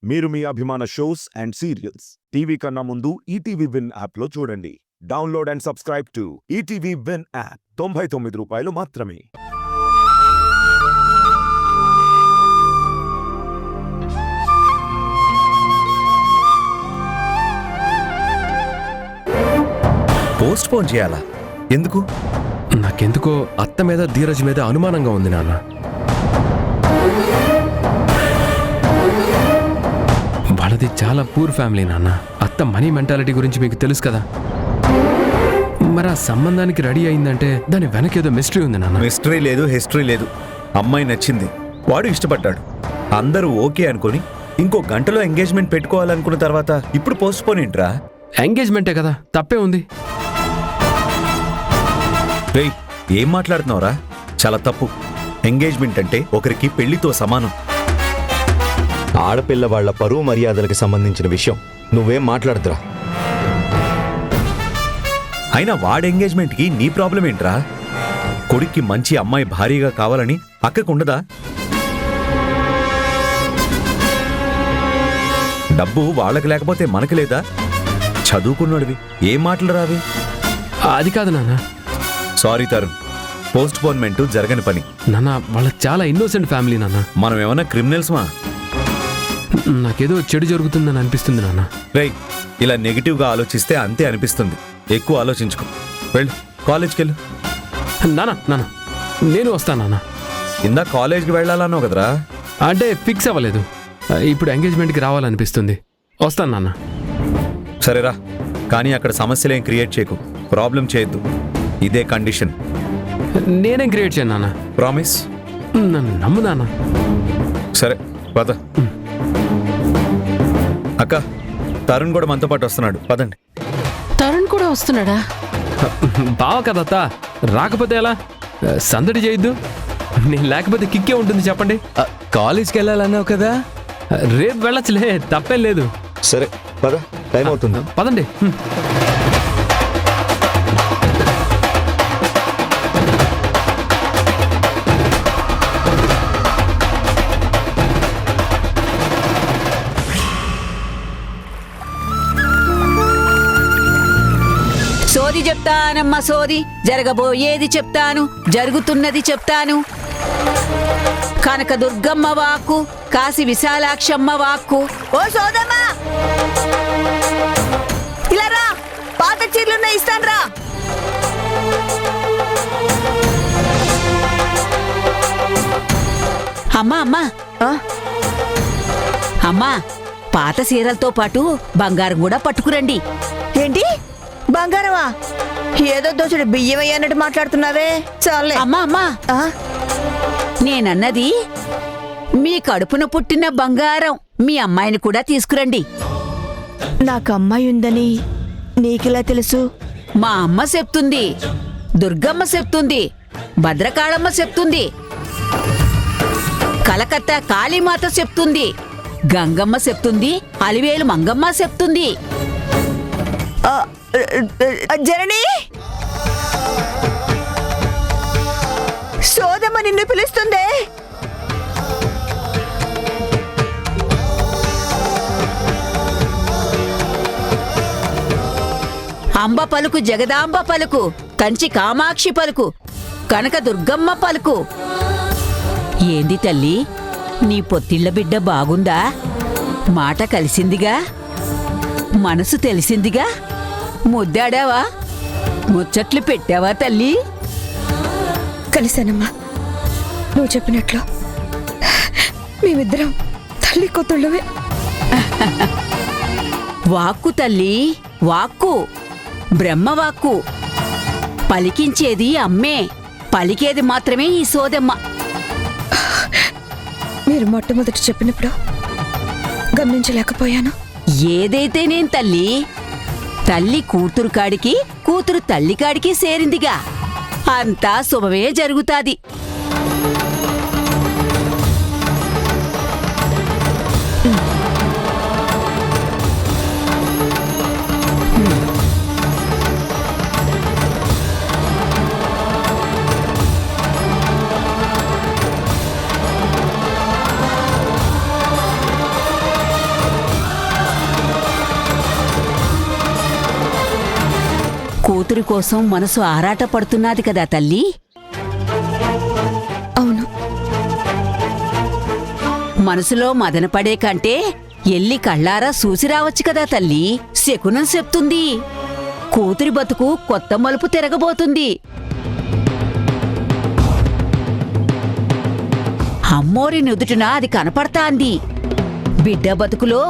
మీరు మీ అభిమాన shows and serials TV కన్నా ముందు ఈటీవీ విన్ యాప్లో చూడండి. Download and subscribe to ETV win app. 99 రూపాయలు మాత్రమే. పోస్ట్ పోన్ చేయాలా? ఎందుకు? నాకెందుకో అత్త మీద ధీరజ్ మీద అనుమానంగా ఉంది నాన్న. వాళ్ళది చాలా పూర్ ఫ్యామిలీ నాన్న. అత్త మనీ మెంటాలిటీ గురించి మీకు తెలుసు కదా. మరి ఆ సంబంధానికి రెడీ అయిందంటే దాని వెనకేదో మిస్టరీ ఉంది నాన్న. మిస్టరీ లేదు, హిస్టరీ లేదు. అమ్మాయి నచ్చింది, వాడు ఇష్టపడ్డాడు, అందరూ ఓకే అనుకుని ఇంకో గంటలో ఎంగేజ్మెంట్ పెట్టుకోవాలనుకున్న తర్వాత ఇప్పుడు పోస్ట్ పోన్ ఏంట్రా? ఎంగేజ్మెంటే కదా, తప్పే ఉంది. రేయ్, ఏం మాట్లాడుతున్నావురా? చాలా తప్పు. ఎంగేజ్మెంట్ అంటే ఒకరికి పెళ్లితో సమానం. ఆడపిల్ల వాళ్ల పరువు మర్యాదలకు సంబంధించిన విషయం నువ్వేం మాట్లాడుతురా? అయినా వాడి ఎంగేజ్మెంట్కి నీ ప్రాబ్లం ఏంట్రా? కొడుక్కి మంచి అమ్మాయి భారీగా కావాలని అక్కకుండదా? డబ్బు వాళ్ళకి లేకపోతే మనకి లేదా? చదువుకున్నాడువి, ఏం మాటలు రావి? అది కాదు నాన్న. సారీ తరుణ్, పోస్ట్ పోన్మెంట్ జరగని పని. నాన్న, వాళ్ళ చాలా ఇన్నోసెంట్ ఫ్యామిలీ నాన్న. మనం ఏమన్నా క్రిమినల్స్మా? నాకేదో చెడు జరుగుతుందని అనిపిస్తుంది నాన్న. రేయ్, ఇలా నెగిటివ్గా ఆలోచిస్తే అంతే అనిపిస్తుంది. ఎక్కువ ఆలోచించుకో. వెళ్ళు, కాలేజ్కి వెళ్ళు. నాన్న నాన్న నేను వస్తాను నాన్న. ఇందా కాలేజ్కి వెళ్ళాలన్నావు కదరా? అంటే ఫిక్స్ అవ్వలేదు. ఇప్పుడు ఎంగేజ్మెంట్కి రావాలనిపిస్తుంది. వస్తాను నాన్న. సరేరా, కానీ అక్కడ సమస్యలేం క్రియేట్ చేయకు, ప్రాబ్లం చేయొద్దు. ఇదే కండిషన్. నేనేం క్రియేట్ చేయను నాన్న. ప్రామిస్? నన్ను నమ్ము నాన్న. సరే పద. అక్క, తరుణ్ కూడా మనతో పాటు వస్తున్నాడు, పదండి. తరుణ్ కూడా వస్తున్నాడా? బావ కదత్తా, రాకపోతే ఎలా? సందడి చేయొద్దు. నేను లేకపోతే కిక్కే ఉంటుంది చెప్పండి. కాలేజ్కి వెళ్ళాలన్నావు కదా? రేపు వెళ్ళచ్చులే, తప్పేం లేదు. సరే పద, టైం అవుతుంది. పదండి. సోది చెప్తానమ్మా, సోది. జరగబోయేది చెప్తాను, జరుగుతున్నది చెప్తాను. కనక దుర్గమ్మ వాక్కు, కాశీ విశాలాక్షమ్మ వాక్కు. ఓ సోదమ్మా, ఇలా రా, పాత చీరలున్న ఇస్తాను రా. అమ్మా అమ్మా అమ్మా, పాత చీరలతో పాటు బంగారం కూడా పట్టుకురండి. ఏంటి బంగారమా? ఏదో దోచుడు బియ్యమయ్య అన్నట్టు మాట్లాడుతున్నావే. చాలే. అమ్మా అమ్మా, నేనన్నది మీ కడుపున పుట్టిన బంగారం. మీ అమ్మాయిని కూడా తీసుకురండి. నాకు అమ్మాయి ఉందని నీకెలా తెలుసు? మా అమ్మ చెప్తుంది, దుర్గమ్మ చెప్తుంది, భద్రకాళమ్మ చెప్తుంది, కలకత్తా కాళీమాత చెప్తుంది, గంగమ్మ చెప్తుంది, అలివేలు మంగమ్మ చెప్తుంది. జనని, సోదమ్మ నిన్ను పిలుస్తుంది. అంబ పలుకు, జగదాంబ పలుకు, కంచి కామాక్షి పలుకు, కనక దుర్గమ్మ పలుకు. ఏంది తల్లి, నీ పొత్తిళ్ల బిడ్డ బాగుందా? మాట కలిసిందిగా, మనసు తెలిసిందిగా, ముద్దాడావా, ముచ్చట్లు పెట్టావా తల్లి? కలిశానమ్మా, నువ్వు చెప్పినట్లు మేమిద్దరం తల్లి కొత్తళ్ళవే. వాక్కు తల్లి, వాక్కు, బ్రహ్మవాక్కు. పలికించేది అమ్మే, పలికేది మాత్రమే ఈ సోదమ్మ. మీరు మొట్టమొదటి చెప్పినప్పుడు గమనించలేకపోయాను. ఏదైతే నేను తల్లి, తల్లి కూతురు కాడికి, కూతురు తల్లి కాడికి సేరిందిగా. అంతా శుభమే జరుగుతాది. కూతురి కోసం మనసు ఆరాట పడుతున్నది కదా తల్లి. అవును. మనసులో మదనపడే కంటే ఎల్లి కళ్ళారా చూసి రావచ్చు కదా తల్లి. శకునం చెప్తుంది, కూతురి బతుకు కొత్త మలుపు తిరగబోతుంది. అమ్మోరి నుదుటిన అది కనపడతాంది. బిడ్డ బతుకులో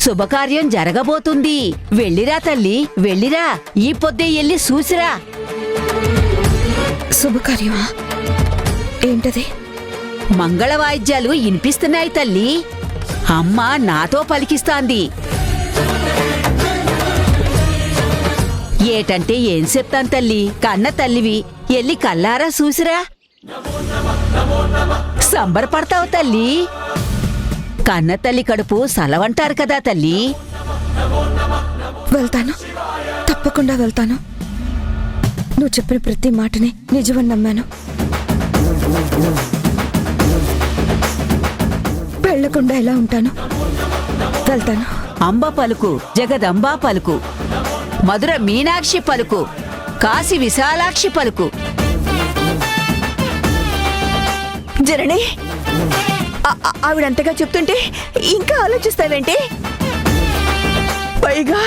శుభకార్యం జరగబోతుంది. వెళ్ళిరా తల్లి, వెళ్ళిరా. ఈ పొద్దే ఎల్లి చూసిరా. శుభకార్యమా? ఏంటది? మంగళ వాయిద్యాలు వినిపిస్తున్నాయి తల్లి. అమ్మ నాతో పలికిస్తాంది. ఏటంటే ఏం చెప్తాను తల్లి, కన్న తల్లివి, ఎల్లి కల్లారా చూసిరా. సంబరపడతావు తల్లి. కన్న తల్లి కడుపు సలవంటారు కదా తల్లి. వెళ్తాను, తప్పకుండా వెళ్తాను. నువ్వు చెప్పిన ప్రతి మాటని నిజమని నమ్మాను. వెళ్లకుండా ఎలా ఉంటాను? వెళ్తాను. అంబ పలుకు, జగదంబా పలుకు, మధుర మీనాక్షి పలుకు, కాశీ విశాలాక్షి పలుకు. జనని, ఆవిడంతగా చెప్తుంటే ఇంకా ఆలోచిస్తావేంటి? పైగా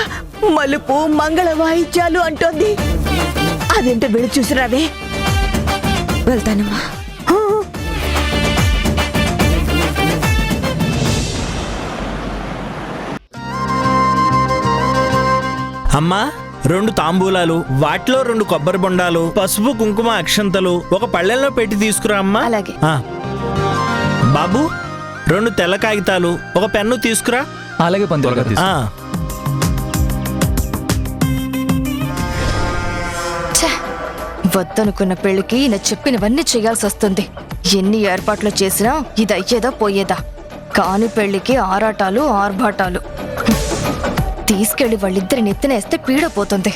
మలుపు మంగళ వాయిద్యాలు అంటోంది. అదేంటో వెళ్ళి చూసిరావే. వెళ్తానమ్మా. అమ్మా, 2 తాంబూలాలు, వాటిలో 2 కొబ్బరి బొండాలు, పసుపు కుంకుమ అక్షంతలు ఒక పళ్ళెంలో పెట్టి తీసుకురా అమ్మా. అలాగే. బాబు, 2 తెల్ల కాగితాలు, ఒక పెన్ను తీసుకురా. అలాగే పంతులు గారు. ఆ, వద్దనుకున్న పెళ్లికి ఈయన చెప్పినవన్నీ చేయాల్సి వస్తుంది. ఎన్ని ఏర్పాట్లు చేసినా ఇది అయ్యేదా పోయేదా. కాని పెళ్లికి ఆరాటాలు ఆర్భాటాలు. తీసుకెళ్లి వాళ్ళిద్దరి నెత్తినేస్తే పీడపోతుంది.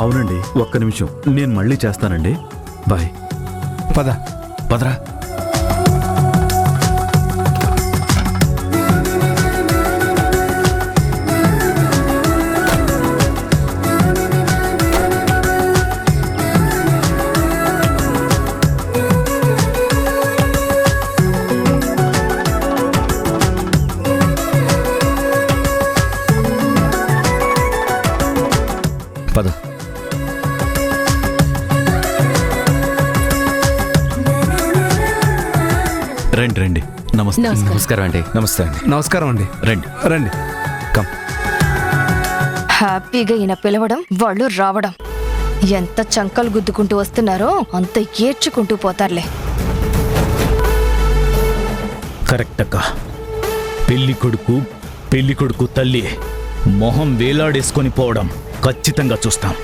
అవునండి, ఒక్క నిమిషం, నేను మళ్ళీ చేస్తానండి. బాయ్. పద. పదరా. పద. రండి రండి. నమస్తే. నమస్కారం అండి. నమస్తే అండి. నమస్కారం అండి. రండి రండి. కమ్. హ్యాపీగా ఈయన పిలవడం, వాళ్ళు రావడం. ఎంత చంకలు గుద్దుకుంటూ వస్తున్నారో అంత ఏడ్చుకుంటూ పోతారులే. కరెక్ట్ అక్క. పెళ్లి కొడుకు తల్లి మొహం వేలాడేసుకొని పోవడం ఖచ్చితంగా చూస్తాం.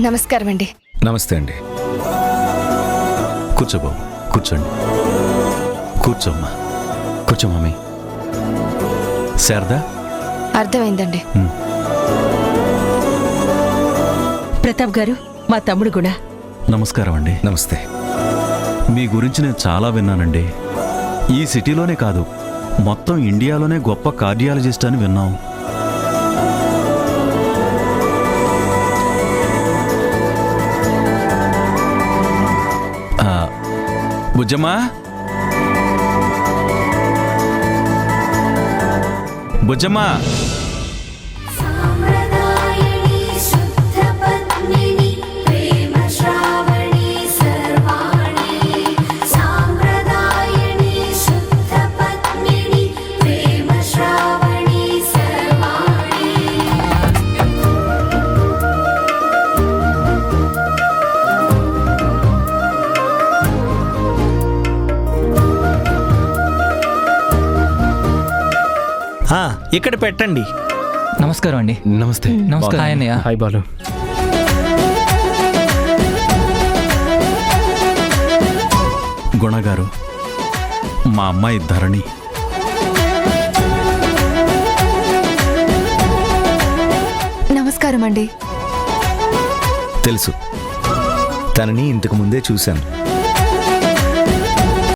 నమస్కారం అండి. నమస్తే అండి. కూర్చో బాబు, కూర్చోండి. కూర్చోమ్మా. కూర్చో మమ్మీ. శారదా. అర్థమైందండి. ప్రతాప్ గారు, మా తమ్ముడు కూడా. నమస్కారం అండి. నమస్తే. మీ గురించి నేను చాలా విన్నానండి. ఈ సిటీలోనే కాదు, మొత్తం ఇండియాలోనే గొప్ప కార్డియాలజిస్ట్ అని విన్నాం. బుజ్జమ్మా, బుజ్జమ్మా. ఇక్కడ పెట్టండి. నమస్కారం అండి. నమస్తే. నమస్కారం. హాయ్ అన్నయ్య. హాయ్ బాలు. గుణగారు, మా అమ్మాయి ధరణి. నమస్కారం అండి. తెలుసు, తనని ఇంతకు ముందే చూశాను.